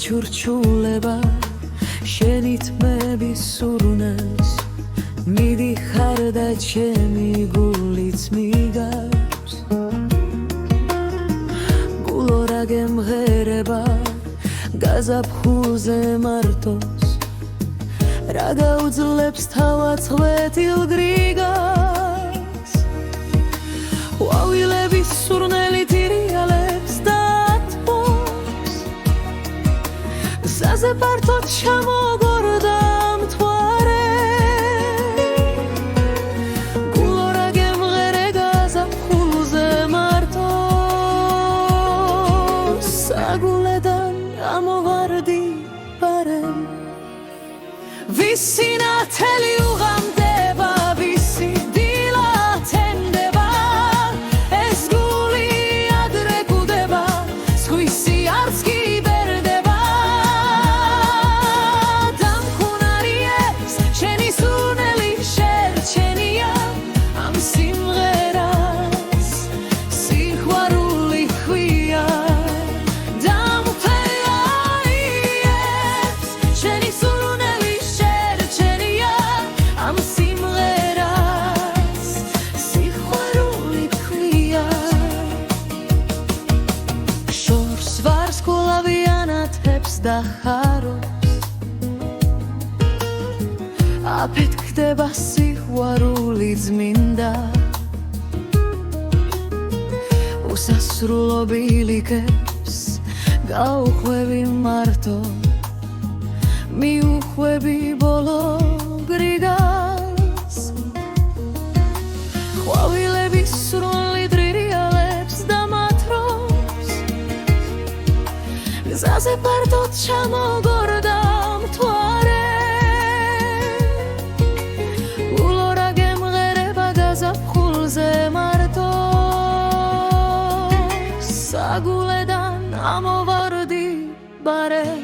ჩურჩულება შენით მე ვისურნეს მიდიხარ და ჩემი გულიც მიგავს გულო რა გემღერება გაზაფხულზე მარტოს რა გაუძლებს თავად ხვეთილ გრიგას ყვავილების სურნელი თირიალებს და ათბობს გზაზე ფართოდ ჩამოგორდა მთვარე გულო რა გემღერე გაზაფხულზე მარტოს საგულედან ამოვარდი ბარემ ვისი ნათელი უღამდება ვისი დილა თენდება ეს გული ადრე გუდება სხვისი არც კი ბერდება დამხუნარიებს შენი სურნელი შერჩენია ამ სიმღერას სიყვარული ჰქვია დამხუნარიებს შენი სურნელი შერჩენია ამ სიმღერას სიყვარული ჰქვია შორს ვარსკვლავიანათებს და ხარობს აფეთქდება სიყვარული წმინდა უსასრულო ბილიკებს გაუხვევი მარტო მიუხვევი ბოლო გრიგას ყვავილების სურნელი დრირიალებს და მათრობს გზაზე ფართოდ ჩამოგორდა მთვარე გულო რა გემღერება გაზაფხულზე მარტოს საგულედან ამოვარდი ბარემ